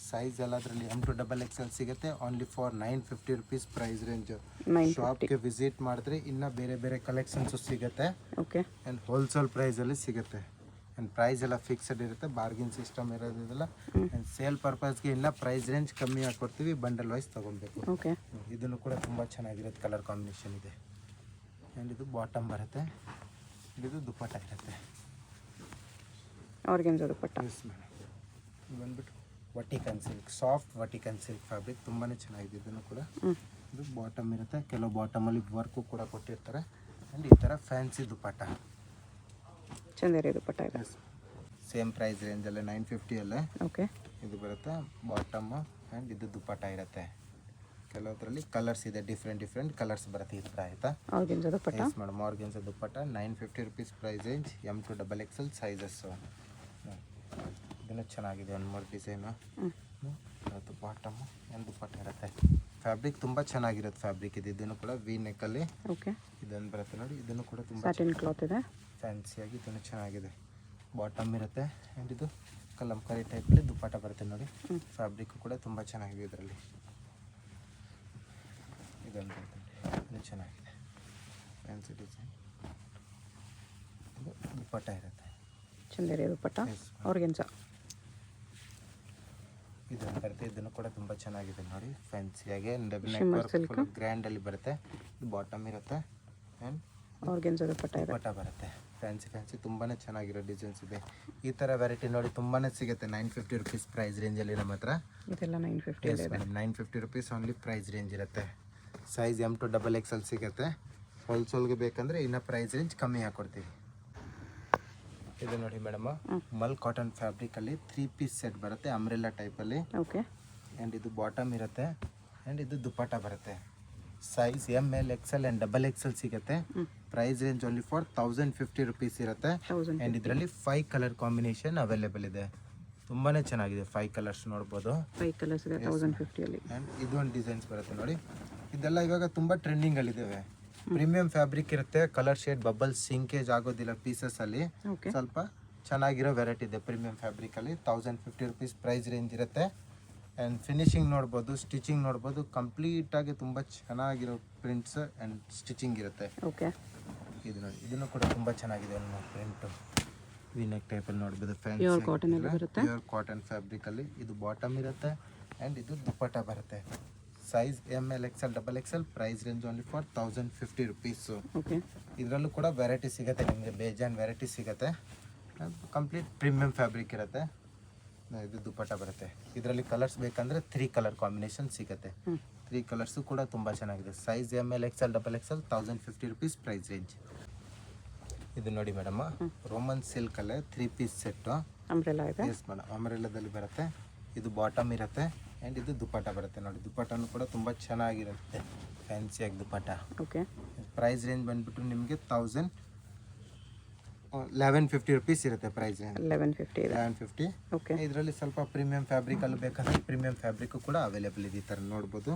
ಸೈಜ್ ಎಲ್ಲದರಲ್ಲಿ M2XXL ಸಿಗುತ್ತೆ. Only for 950 rupees price range. ಶಾಪ್ಗೆ ವಿಸಿಟ್ ಮಾಡಿದ್ರೆ ಇನ್ನೂ ಬೇರೆ ಬೇರೆ ಕಲೆಕ್ಷನ್ಸು ಸಿಗುತ್ತೆ. ಓಕೆ, ಆ್ಯಂಡ್ ಹೋಲ್ಸೇಲ್ ಪ್ರೈಸಲ್ಲಿ ಸಿಗುತ್ತೆ. ಆ್ಯಂಡ್ ಪ್ರೈಸ್ ಎಲ್ಲ ಫಿಕ್ಸ್ಡ್ ಇರುತ್ತೆ. ಬಾರ್ಗಿನ್ ಸಿಸ್ಟಮ್ ಇರೋದಿಲ್ಲ. ಆ್ಯಂಡ್ ಸೇಲ್ ಪರ್ಪಸ್ಗೆ ಇಲ್ಲ ಪ್ರೈಸ್ ರೇಂಜ್ ಕಮ್ಮಿ ಹಾಕ್ಕೊಡ್ತೀವಿ. ಬಂಡಲ್ ವೈಸ್ ತೊಗೊಬೇಕು. ಓಕೆ, ಇದನ್ನು ಕೂಡ ತುಂಬ ಚೆನ್ನಾಗಿರುತ್ತೆ. ಕಲರ್ ಕಾಂಬಿನೇಷನ್ ಇದೆ. ಆ್ಯಂಡ್ ಇದು ಬಾಟಮ್ ಬರುತ್ತೆ. ಇದು ದುಪ್ಪಟ್ಟ ಇರುತ್ತೆ. ಆರ್ಗೆನ್ಜಾ ದುಪ್ಪಟ್ಟ. Yes madam. ಇದು ಬಂದ್ಬಿಟ್ಟು Vatican silk, soft Vatican silk fabric ತುಂಬಾ ಚೆನ್ನಾಗಿದೆ. ಇದನ್ನು ಕೂಡ ಇದು ಬಾಟಮ್ ಇರುತ್ತೆ. ಕೆಲವು ಬಾಟಮಲ್ಲಿ ವರ್ಕು ಕೂಡ ಕೊಟ್ಟಿರ್ತಾರೆ. ಆ್ಯಂಡ್ ಈ ಥರ ಫ್ಯಾನ್ಸಿ ದುಪ್ಪಟ್ಟ. ಚಂದೇರಿ ದುಪ್ಪಟ್ಟ ಇದೆ. ಸೇಮ್ ಪ್ರೈಸ್ ರೇಂಜಲ್ಲೇ 950 ಅಲ್ಲೇ ಓಕೆ, ಇದು ಬರುತ್ತೆ ಬಾಟಮ್ಮು. ಆ್ಯಂಡ್ ಇದು ದುಪ್ಪಟ್ಟ ಇರುತ್ತೆ. ಕೆಲವರಲ್ಲಿ ಕಲರ್ಸ್ ಇದೆ, ಡಿಫ್ರೆಂಟ್ ಕಲರ್ಸ್ ಬರುತ್ತೆ ಈ ಥರ. ಆಯಿತಾ? Organza dupatta. Yes madam. Organza dupatta 950 rupees price range. M2XXL sizes. ಇದನ್ನು ಚೆನ್ನಾಗಿದೆ. ಒಂದು ಮೂರು ಡಿಸೈನು. ಅದು ಬಾಟಮು ಆ್ಯಂಡ್ ದುಪ್ಪಟ್ಟ ಇರುತ್ತೆ. ಫ್ಯಾಬ್ರಿಕ್ ತುಂಬ ಚೆನ್ನಾಗಿರುತ್ತೆ ಫ್ಯಾಬ್ರಿಕ್ ಇದು. ಇದನ್ನು ಕೂಡ ವಿ ನೆಕ್ಕಲ್ಲಿ. ಓಕೆ, ಇದನ್ನು ಬರುತ್ತೆ ನೋಡಿ. ಇದನ್ನು ಕೂಡ ತುಂಬ ಸಾಟಿನ್ ಕ್ಲಾತ್ ಇದೆ. ಫ್ಯಾನ್ಸಿಯಾಗಿ ಇದನ್ನು ಚೆನ್ನಾಗಿದೆ. ಬಾಟಮ್ ಇರುತ್ತೆ. ಆ್ಯಂಡ್ ಇದು ಕಲಂಕಾರಿ ಟೈಪಲ್ಲಿ ದುಪ್ಪಟ್ಟ ಬರುತ್ತೆ ನೋಡಿ. ಫ್ಯಾಬ್ರಿಕ್ ಕೂಡ ತುಂಬ ಚೆನ್ನಾಗಿದೆ ಇದರಲ್ಲಿ. ಇದನ್ನು ಬರುತ್ತೆ, ಇದು ಚೆನ್ನಾಗಿದೆ ಫ್ಯಾನ್ಸಿ ಡಿಸೈನ್. ಇದು ದುಪ್ಪಟ್ಟ ಇರುತ್ತೆ. ಚಂದೇರಿ ದುಪ್ಪಟ್ಟ, ಆರ್ಗೆನ್ಜಾ. ಇದನ್ನು ಬರುತ್ತೆ. ಇದನ್ನು ಕೂಡ ತುಂಬ ಚೆನ್ನಾಗಿದೆ ನೋಡಿ ಫ್ಯಾನ್ಸಿಯಾಗಿ. ಗ್ರ್ಯಾಂಡಲ್ಲಿ ಬರುತ್ತೆ. ಇದು ಬಾಟಮ್ ಇರುತ್ತೆ. ಆ್ಯಂಡ್ ಆರ್ಗೆನ್ಜಾ ದುಪ್ಪಟ್ಟ ಇದೆ. ದುಪ್ಪಟ್ಟ ಬರುತ್ತೆ. ಫ್ಯಾನ್ಸಿ ತುಂಬಾ ಚೆನ್ನಾಗಿರೋ ಡಿಸೈನ್ಸ್ ಇದೆ. ಈ ಥರ ವೆರೈಟಿ ನೋಡಿ ತುಂಬಾ ಸಿಗುತ್ತೆ 950 ರುಪೀಸ್ ಪ್ರೈಸ್ ರೇಂಜಲ್ಲಿ ನಮ್ಮ ಹತ್ರ. ಇದೆಲ್ಲ 950 ಇದೆ. 950 ರುಪೀಸ್ ಓನ್ಲಿ ಪ್ರೈಸ್ ರೇಂಜ್ ಇರುತ್ತೆ. ಸೈಜ್ M2XXL ಸಿಗುತ್ತೆ. ಹೋಲ್ಸೇಲ್ಗೆ ಬೇಕಂದರೆ ಇನ್ನೂ ಪ್ರೈಸ್ ರೇಂಜ್ ಕಮ್ಮಿ ಹಾಕ್ಕೊಡ್ತೀವಿ. ಇದು ನೋಡಿ ಮೇಡಮ್, ಮಲ್ ಕಾಟನ್ ಫ್ಯಾಬ್ರಿಕಲ್ಲಿ 3 ಪೀಸ್ ಸೆಟ್ ಬರುತ್ತೆ ಅಂಬ್ರೆಲ್ಲಾ ಟೈಪಲ್ಲಿ. ಓಕೆ, ಆ್ಯಂಡ್ ಇದು ಬಾಟಮ್ ಇರುತ್ತೆ. ಆ್ಯಂಡ್ ಇದು ದುಪ್ಪಟ್ಟ ಬರುತ್ತೆ. Size ML XL and XXL ಸಿಗುತ್ತೆ. Price range only for 1050 rupees ಇರುತ್ತೆ. ಆ್ಯಂಡ್ ಇದರಲ್ಲಿ 5 ಕಲರ್ ಕಾಂಬಿನೇಷನ್ ಅವೈಲೇಬಲ್ ಇದೆ. ತುಂಬಾ ಚೆನ್ನಾಗಿದೆ. 5 ಕಲರ್ಸ್ ನೋಡ್ಬೋದು. 5 ಕಲರ್ಸ್ ಇದೆ 1050 ಅಲ್ಲಿ. ಆ್ಯಂಡ್ ಇದೊಂದು ಡಿಸೈನ್ಸ್ ಬರುತ್ತೆ ನೋಡಿ. ಇದೆಲ್ಲ ಇವಾಗ ತುಂಬ ಟ್ರೆಂಡಿಂಗಲ್ಲಿದ್ದಾವೆ. ಪ್ರೀಮಿಯಂ ಫ್ಯಾಬ್ರಿಕ್ ಇರುತ್ತೆ. ಕಲರ್ ಶೇಡ್ ಬಬಲ್ ಸಿಂಕೇಜ್ ಆಗೋದಿಲ್ಲ ಪೀಸಸಲ್ಲಿ. ಸ್ವಲ್ಪ ಚೆನ್ನಾಗಿರೋ ವೆರೈಟಿ ಇದೆ ಪ್ರೀಮಿಯಂ ಫ್ಯಾಬ್ರಿಕಲ್ಲಿ. 1050 ರುಪೀಸ್ ಪ್ರೈಸ್ ರೇಂಜ್ ಇರುತ್ತೆ. ಆ್ಯಂಡ್ ಫಿನಿಶಿಂಗ್ ನೋಡ್ಬೋದು, ಸ್ಟಿಚಿಂಗ್ ನೋಡ್ಬೋದು. ಕಂಪ್ಲೀಟಾಗಿ ತುಂಬ ಚೆನ್ನಾಗಿರೋ ಪ್ರಿಂಟ್ಸ್ ಆ್ಯಂಡ್ ಸ್ಟಿಚಿಂಗ್ ಇರುತ್ತೆ. ಓಕೆ, ಇದು ನೋಡಿ. ಇದನ್ನು ಕೂಡ ತುಂಬ ಚೆನ್ನಾಗಿದೆ. ಒಂದು ಪ್ರಿಂಟು ವಿನೆಕ್ ಟೈಪಲ್ಲಿ ನೋಡ್ಬೋದು. ಪ್ಯೂರ್ ಕಾಟನ್ ಅಲ್ಲಿ ಬರುತ್ತೆ. ಪ್ಯೂರ್ ಕಾಟನ್ ಫ್ಯಾಬ್ರಿಕಲ್ಲಿ. ಇದು ಬಾಟಮ್ ಇರುತ್ತೆ. ಆ್ಯಂಡ್ ಇದು ದುಪ್ಪಟ್ಟ ಬರುತ್ತೆ. Size ML XL XXL. Price range only for 1050 rupees. Okay, ಇದರಲ್ಲೂ ಕೂಡ ವೆರೈಟಿ ಸಿಗುತ್ತೆ ನಿಮಗೆ. ಬೇಜಾನ್ ವೆರೈಟಿ ಸಿಗುತ್ತೆ. ಕಂಪ್ಲೀಟ್ ಪ್ರೀಮಿಯಂ ಫ್ಯಾಬ್ರಿಕ್ ಇರುತ್ತೆ. ಇದು ದುಪ್ಪಟ್ಟ ಬರುತ್ತೆ. ಇದರಲ್ಲಿ ಕಲರ್ಸ್ ಬೇಕಂದರೆ 3 ಕಲರ್ ಕಾಂಬಿನೇಷನ್ ಸಿಗುತ್ತೆ. 3 ಕಲರ್ಸು ಕೂಡ ತುಂಬ ಚೆನ್ನಾಗಿದೆ. Size ML XL XXL 1050 rupees price range. ಇದು ನೋಡಿ ಮೇಡಮ್, ರೋಮನ್ ಸಿಲ್ಕಲ್ಲೇ 3 ಪೀಸ್ ಸೆಟ್ಟು ಅಂಬ್ರೆಲಾ ಇದೆ. ಎಸ್ ಮೇಡಮ್, ಅಂಬ್ರೆಲಾದಲ್ಲಿ ಬರುತ್ತೆ. ಇದು ಬಾಟಮ್ ಇರುತ್ತೆ. ಆ್ಯಂಡ್ ಇದು ದುಪ್ಪಟ್ಟ ಬರುತ್ತೆ ನೋಡಿ. ದುಪ್ಪಟ್ಟನೂ ಕೂಡ ತುಂಬ ಚೆನ್ನಾಗಿರುತ್ತೆ, ಫ್ಯಾನ್ಸಿಯಾಗಿ ದುಪ್ಪಟ್ಟ. ಓಕೆ. ಪ್ರೈಸ್ ರೇಂಜ್ ಬಂದುಬಿಟ್ಟು ನಿಮಗೆ 1150 ರುಪೀಸ್ ಇರುತ್ತೆ ಪ್ರೈಸ್ ರೇಂಜ್. 1150 ಇದೆ. 1150. ಓಕೆ. ಇದರಲ್ಲಿ ಸ್ವಲ್ಪ ಪ್ರೀಮಿಯಂ ಫ್ಯಾಬ್ರಿಕಲ್ಲಿ ಬೇಕಂದ್ರೆ ಪ್ರೀಮಿಯಂ ಫ್ಯಾಬ್ರಿಕ್ಕು ಕೂಡ ಅವೈಲೇಬಲ್ ಇದೆ. ಈ ಥರ ನೋಡ್ಬೋದು,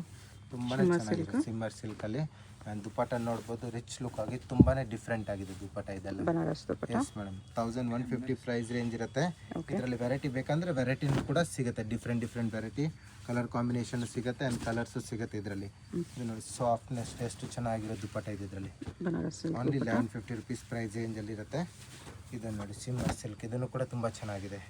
ತುಂಬಾ ಚೆನ್ನಾಗಿದೆ ಸಿಮ್ಮರ್ ಸಿಲ್ಕಲ್ಲಿ. ಆ್ಯಂಡ್ ದುಪ್ಪಟ್ಟ ನೋಡ್ಬೋದು, ರಿಚ್ ಲುಕ್ ಆಗಿ ತುಂಬಾ ಡಿಫ್ರೆಂಟ್ ಆಗಿದೆ ದುಪ್ಪಟ್ಟ ಇದೆಲ್ಲ. ಬನಾರಸ್ ದುಪ್ಪಟ್ಟ. ಎಸ್ ಮೇಡಮ್, 1150 ಪ್ರೈಸ್ ರೇಂಜ್ ಇರುತ್ತೆ. ಇದರಲ್ಲಿ ವೆರೈಟಿ ಬೇಕಂದ್ರೆ ವೆರೈಟಿನೂ ಕೂಡ ಸಿಗುತ್ತೆ, ಡಿಫ್ರೆಂಟ್ ವೆರೈಟಿ ಕಲರ್ ಕಾಂಬಿನೇಷನ್ ಸಿಗುತ್ತೆ ಆ್ಯಂಡ್ ಕಲರ್ಸು ಸಿಗುತ್ತೆ ಇದರಲ್ಲಿ. ಇದು ನೋಡಿ ಸಾಫ್ಟ್ನೆಸ್ ಎಷ್ಟು ಚೆನ್ನಾಗಿರೋ ದುಪ್ಪಟ್ಟ ಇದೆ ಇದರಲ್ಲಿ. Banaras silk. Only 1150 rupees price ರೇಂಜಲ್ಲಿ ಇರುತ್ತೆ. ಇದನ್ನು ನೋಡಿ ಸಿಮ್ಮರ್ ಸಿಲ್ಕ್, ಇದನ್ನು ಕೂಡ ತುಂಬ ಚೆನ್ನಾಗಿದೆ.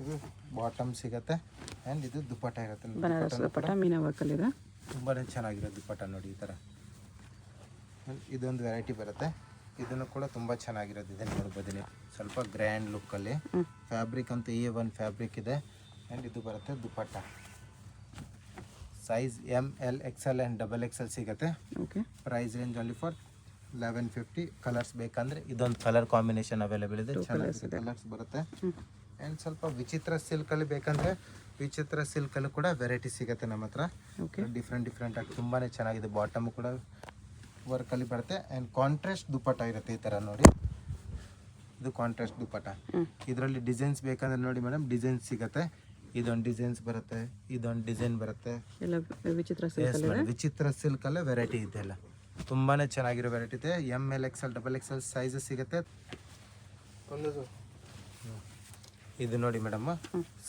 ಇದು ಬಾಟಮ್ ಸಿಗುತ್ತೆ ಆ್ಯಂಡ್ ಇದು ದುಪ್ಪಟ್ಟ ಇರುತ್ತೆ. ಬನಾರಸ್ ದುಪ್ಪಟ್ಟ ಮೀನಾ ವರ್ಕಲ್ಲಿದೆ. ತುಂಬಾ ಚೆನ್ನಾಗಿರೋ ದುಪ್ಪಟ್ಟ ನೋಡಿ ಈ ಥರ. ಇದೊಂದು ವೆರೈಟಿ ಬರುತ್ತೆ, ಇದನ್ನು ಕೂಡ ತುಂಬ ಚೆನ್ನಾಗಿರೋದಿದೆ ನೋಡ್ಬೋದು ನೀವು. ಸ್ವಲ್ಪ ಗ್ರ್ಯಾಂಡ್ ಲುಕ್ಕಲ್ಲಿ ಫ್ಯಾಬ್ರಿಕ್ ಅಂತೂ A1 ಫ್ಯಾಬ್ರಿಕ್ ಇದೆ. ಆ್ಯಂಡ್ ಇದು ಬರುತ್ತೆ dupatta. Size ML XL and XXL ಸಿಗುತ್ತೆ. Okay. Price range only for 1150. Colours ಬೇಕಂದರೆ ಇದೊಂದು ಕಲರ್ ಕಾಂಬಿನೇಷನ್ ಅವೈಲೇಬಲ್ ಇದೆ, ಚೆನ್ನಾಗಿದೆ ಕಲರ್ಸ್ ಬರುತ್ತೆ. ಆ್ಯಂಡ್ ಸ್ವಲ್ಪ ವಿಚಿತ್ರ ಸಿಲ್ಕಲ್ಲಿ ಬೇಕಂದರೆ ವಿಚಿತ್ರ ಸಿಲ್ಕಲ್ಲೂ ಕೂಡ ವೆರೈಟಿ ಸಿಗುತ್ತೆ ನಮ್ಮ ಹತ್ರ. ಡಿಫ್ರೆಂಟ್ ಆಗಿ ತುಂಬಾ ಚೆನ್ನಾಗಿದೆ. ಬಾಟಮು ಕೂಡ ವರ್ಕಲ್ಲಿ ಬರುತ್ತೆ ಆ್ಯಂಡ್ ಕಾಂಟ್ರಾಸ್ಟ್ ದುಪ್ಪಟ್ಟ ಇರುತ್ತೆ ಈ ಥರ ನೋಡಿ. ಇದು ಕಾಂಟ್ರಾಸ್ಟ್ ದುಪ್ಪಟ್ಟ. ಇದರಲ್ಲಿ ಡಿಸೈನ್ಸ್ ಬೇಕಂದ್ರೆ ನೋಡಿ ಮೇಡಮ್, ಡಿಸೈನ್ಸ್ ಸಿಗುತ್ತೆ. ಇದೊಂದು ಡಿಸೈನ್ಸ್ ಬರುತ್ತೆ, ಇದೊಂದು ಡಿಸೈನ್ ಬರುತ್ತೆ. ಎಲ್ಲ ವಿಚಿತ್ರ ವಿಚಿತ್ರ ಸಿಲ್ಕಲ್ಲೇ ವೆರೈಟಿ ಇದೆಲ್ಲ, ತುಂಬಾ ಚೆನ್ನಾಗಿರೋ ವೆರೈಟಿ ಇದೆ. ML XL XXL ಸೈಜಸ್ ಸಿಗುತ್ತೆ. ಇದು ನೋಡಿ ಮೇಡಮ್,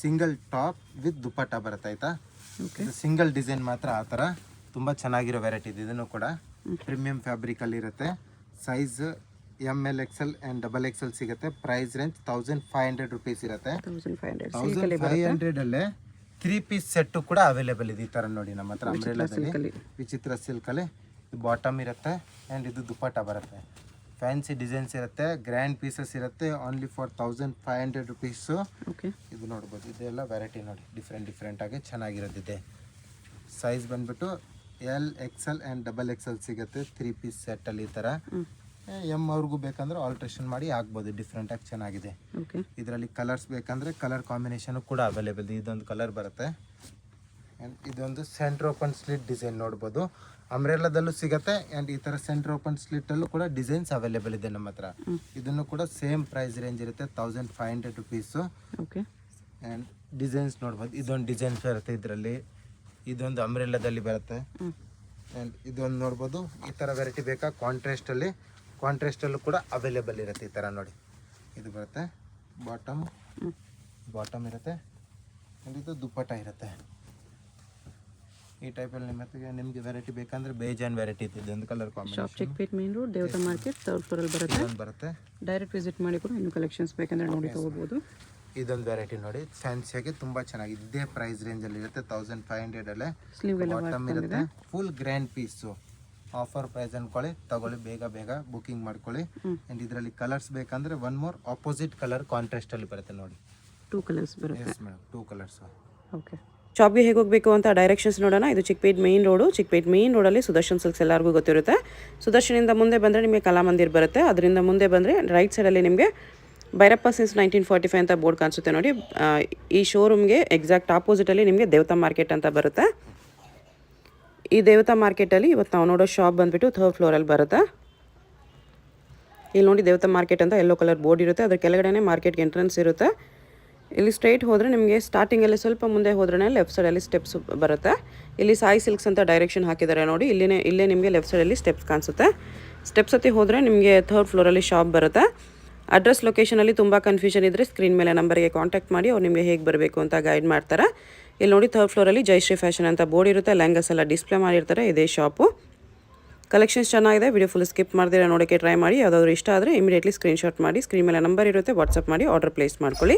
ಸಿಂಗಲ್ ಟಾಪ್ ವಿತ್ ದುಪ್ಪಟ್ಟ ಬರುತ್ತೆ ಆಯ್ತಾ. ಇದು ಸಿಂಗಲ್ ಡಿಸೈನ್ ಮಾತ್ರ ಆ ಥರ ತುಂಬ ಚೆನ್ನಾಗಿರೋ ವೆರೈಟಿ ಇದೆ. ಇದನ್ನು ಕೂಡ ಪ್ರೀಮಿಯಂ ಫ್ಯಾಬ್ರಿಕಲ್ಲಿ ಇರುತ್ತೆ. Size ML XL and XXL ಸಿಗುತ್ತೆ. ಪ್ರೈಸ್ ರೇಂಜ್ 1500 ರುಪೀಸ್ ಇರುತ್ತೆ. 1500 3 ಪೀಸ್ ಸೆಟ್ಟು ಕೂಡ ಅವೈಲೇಬಲ್ ಇದೆ ಈ ಥರ ನೋಡಿ ನಮ್ಮ ಹತ್ರ. ಅಂಬ್ರೆಲಾದಲ್ಲಿ ವಿಚಿತ್ರ ಸಿಲ್ಕಲ್ಲಿ ಬಾಟಮ್ ಇರುತ್ತೆ ಆ್ಯಂಡ್ ಇದು ದುಪ್ಪಟ್ಟ ಬರುತ್ತೆ. ಫ್ಯಾನ್ಸಿ ಡಿಸೈನ್ಸ್ ಇರುತ್ತೆ, ಗ್ರ್ಯಾಂಡ್ ಪೀಸಸ್ ಇರುತ್ತೆ. Only for 1500 rupees. ಇದು ನೋಡ್ಬೋದು, ಇದೆಲ್ಲ ವೆರೈಟಿ ನೋಡಿ, ಡಿಫ್ರೆಂಟ್ ಆಗಿ ಚೆನ್ನಾಗಿರೋದಿದೆ. ಸೈಜ್ ಬಂದ್ಬಿಟ್ಟು L XL ಆ್ಯಂಡ್ XXL ಸಿಗುತ್ತೆ 3 ಪೀಸ್ ಸೆಟ್ಟಲ್ಲಿ ಈ ಥರ. M ಅವ್ರಿಗೂ ಬೇಕಂದ್ರೆ ಆಲ್ಟ್ರೇಷನ್ ಮಾಡಿ ಹಾಕ್ಬೋದು, ಡಿಫ್ರೆಂಟಾಗಿ ಚೆನ್ನಾಗಿದೆ. ಇದರಲ್ಲಿ ಕಲರ್ಸ್ ಬೇಕಂದರೆ ಕಲರ್ ಕಾಂಬಿನೇಷನು ಕೂಡ ಅವೈಲೇಬಲ್ ಇದೆ. ಇದೊಂದು ಕಲರ್ ಬರುತ್ತೆ ಆ್ಯಂಡ್ ಇದೊಂದು ಸೆಂಟ್ರ್ ಓಪನ್ ಸ್ಲಿಟ್ ಡಿಸೈನ್ ನೋಡ್ಬೋದು. ಅಂಬ್ರೆಲಾದಲ್ಲೂ ಸಿಗುತ್ತೆ ಆ್ಯಂಡ್ ಈ ಥರ ಸೆಂಟ್ರ್ ಓಪನ್ ಸ್ಲಿಟ್ಟಲ್ಲೂ ಕೂಡ ಡಿಸೈನ್ಸ್ ಅವೈಲೇಬಲ್ ಇದೆ ನಮ್ಮ ಹತ್ರ. ಇದನ್ನು ಕೂಡ ಸೇಮ್ ಪ್ರೈಸ್ ರೇಂಜ್ ಇರುತ್ತೆ, 1500 ರುಪೀಸು. ಆ್ಯಂಡ್ ಡಿಸೈನ್ಸ್ ನೋಡ್ಬೋದು, ಇದೊಂದು ಡಿಸೈನ್ಸ್ ಬರುತ್ತೆ ಇದರಲ್ಲಿ. ಇದೊಂದು ಅಂಬ್ರೆಲಾದಲ್ಲಿ ಬರುತ್ತೆ ಆ್ಯಂಡ್ ಇದೊಂದು ನೋಡ್ಬೋದು. ಈ ಥರ ವೆರೈಟಿ ಬೇಕಾ ಕಾಂಟ್ರಾಸ್ಟಲ್ಲೂ ಕೂಡ ಅವೈಲೇಬಲ್ ಇರುತ್ತೆ ಈ ಥರ ನೋಡಿ. ಇದು ಬರುತ್ತೆ ಬಾಟಮ್ ಇರುತ್ತೆ ಆ್ಯಂಡ್ ಇದು ದುಪ್ಪಟ್ಟ ಇರುತ್ತೆ. ಈ ಟೈಪಲ್ಲಿ ನಿಮಗೆ ವೆರೈಟಿ ಬೇಕಂದ್ರೆ ಬೇಜಾನ್ ವೆರೈಟಿ ಇದೆ. ಇದೊಂದು colour combination. Chickpet main road, ದೇವತಾ ಮಾರ್ಕೆಟ್, 3rd ಫ್ಲೋರಲ್ಲಿ ಬರುತ್ತೆ. ಡೈರೆಕ್ಟ್ ವಿಸಿಟ್ ಮಾಡಿ ಕೂಡ ಇನ್ನೂ ಕಲೆಕ್ಷನ್ಸ್ ಬೇಕಂದ್ರೆ ನೋಡಿ ತಗೋಬಹುದು. ಇದೊಂದು ವೆರೈಟಿ ನೋಡಿ, ಫ್ಯಾನ್ಸಿಯಾಗಿ ತುಂಬ ಚೆನ್ನಾಗಿದೆ. ಇದೇ ಪ್ರೈಸ್ ರೇಂಜಲ್ಲಿ ಇರುತ್ತೆ, 1500 ಸ್ಲೀವ್ ಎಲ್ಲ ಬಾಟಮ್ ಇರುತ್ತೆ. Full grand piece. Offer price ಅಂದ್ಕೊಳ್ಳಿ, ತಗೊಳ್ಳಿ, ಬೇಗ ಬುಕಿಂಗ್ ಮಾಡ್ಕೊಳ್ಳಿ. ಆ್ಯಂಡ್ ಇದರಲ್ಲಿ ಕಲರ್ಸ್ ಬೇಕಂದ್ರೆ ಒನ್ ಮೋರ್ ಆಪೋಸಿಟ್ ಕಲರ್ ಕಾಂಟ್ರಾಸ್ಟಲ್ಲಿ ಬರುತ್ತೆ ನೋಡಿ. 2 ಕಲರ್ಸ್ ಬರುತ್ತೆ. Yes madam, 2 colours. ಓಕೆ. ಶಾಪ್ಗೆ ಹೇಗೆ ಹೋಗಬೇಕು ಅಂತ ಡೈರೆಕ್ಷನ್ಸ್ ನೋಡೋಣ. ಇದು ಚಿಕ್ಕಪೇಟ್ ಮೇನ್ ರೋಡಲ್ಲಿ ಸುದರ್ಶನ್ ಸಿಲ್ಕ್ಸ್ ಎಲ್ಲರಿಗೂ ಗೊತ್ತಿರುತ್ತೆ. ಸುದರ್ಶನಿಂದ ಮುಂದೆ ಬಂದರೆ ನಿಮಗೆ ಕಲಾಮಂದಿರ್ ಬರುತ್ತೆ. ಅದರಿಂದ ಮುಂದೆ ಬಂದರೆ ರೈಟ್ ಸೈಡಲ್ಲಿ ನಿಮಗೆ ಭೈರಪ್ಪ ಸಿನ್ಸ್ 1945 ಅಂತ ಬೋರ್ಡ್ ಕಾಣಿಸುತ್ತೆ ನೋಡಿ. ಈ ಶೋರೂಮ್ಗೆ ಎಕ್ಸಾಕ್ಟ್ ಆಪೋಸಿಟಲ್ಲಿ ನಿಮಗೆ ದೇವತಾ ಮಾರ್ಕೆಟ್ ಅಂತ ಬರುತ್ತೆ. ಈ ದೇವತಾ ಮಾರ್ಕೆಟಲ್ಲಿ ಇವತ್ತು ನಾವು ನೋಡೋ ಶಾಪ್ ಬಂದುಬಿಟ್ಟು 3rd ಫ್ಲೋರಲ್ಲಿ ಬರುತ್ತೆ. ಇಲ್ಲಿ ನೋಡಿ ದೇವತಾ ಮಾರ್ಕೆಟ್ ಅಂತ ಯೆಲ್ಲೋ ಕಲರ್ ಬೋರ್ಡ್ ಇರುತ್ತೆ, ಅದ್ರ ಕೆಳಗಡೆ ಮಾರ್ಕೆಟ್ಗೆ ಎಂಟ್ರೆನ್ಸ್ ಇರುತ್ತೆ. ಇಲ್ಲಿ ಸ್ಟ್ರೈಟ್ ಹೋದರೆ ನಿಮಗೆ ಸ್ಟಾರ್ಟಿಂಗಲ್ಲಿ ಸ್ವಲ್ಪ ಮುಂದೆ ಹೋದ್ರೆ ಲೆಫ್ಟ್ ಸೈಡಲ್ಲಿ ಸ್ಟೆಪ್ಸ್ ಬರುತ್ತೆ. ಇಲ್ಲಿ ಸಾಯಿ ಸಿಲ್ಕ್ಸ್ ಅಂತ ಡೈರೆಕ್ಷನ್ ಹಾಕಿದ್ದಾರೆ ನೋಡಿ. ಇಲ್ಲೇ ನಿಮಗೆ ಲೆಫ್ಟ್ ಸೈಡಲ್ಲಿ ಸ್ಟೆಪ್ಸ್ ಕಾಣಿಸುತ್ತೆ. ಸ್ಟೆಪ್ಸ್ ಹತ್ತಿ ಹೋದರೆ ನಿಮಗೆ 3rd ಫ್ಲೋರಲ್ಲಿ ಶಾಪ್ ಬರುತ್ತೆ. ಅಡ್ರೆಸ್ ಲೊಕೇಶನಲ್ಲಿ ತುಂಬ ಕನ್ಫ್ಯೂಷನ್ ಇದ್ದರೆ ಸ್ಕ್ರೀನ್ ಮೇಲೆ ನಂಬರ್ಗೆ ಕಾಂಟ್ಯಾಕ್ಟ್ ಮಾಡಿ, ಅವ್ರು ನಿಮಗೆ ಹೇಗೆ ಬರಬೇಕು ಅಂತ ಗೈಡ್ ಮಾಡ್ತಾರೆ. ಇಲ್ಲಿ ನೋಡಿ 3rd ಫ್ಲೋರಲ್ಲಿ ಜಯಶ್ರೀ ಫ್ಯಾಷನ್ ಅಂತ ಬೋರ್ಡ್ ಇರುತ್ತೆ. ಲೆಹಂಗಾಸ್ ಎಲ್ಲ ಡಿಸ್ಪ್ಲೇ ಮಾಡಿರ್ತಾರೆ. ಇದೇ ಶಾಪು. ಕಲೆಕ್ಷನ್ಸ್ ಚೆನ್ನಾಗಿದೆ. ವಿಡಿಯೋ ಫುಲ್ ಸ್ಕಿಪ್ ಮಾಡ್ದಿರ ನೋಡೋಕ್ಕೆ ಟ್ರೈ ಮಾಡಿ. ಯಾವುದಾದ್ರೂ ಇಷ್ಟ ಆದರೆ ಇಮಿಡಿಯೇಟ್ಲಿ ಸ್ಕ್ರೀನ್ಶಾಟ್ ಮಾಡಿ, ಸ್ಕ್ರೀನ್ ಮೇಲೆ ನಂಬರ್ ಇರುತ್ತೆ, ವಾಟ್ಸಪ್ ಮಾಡಿ ಆರ್ಡರ್ ಪ್ಲೇಸ್ ಮಾಡ್ಕೊಳ್ಳಿ.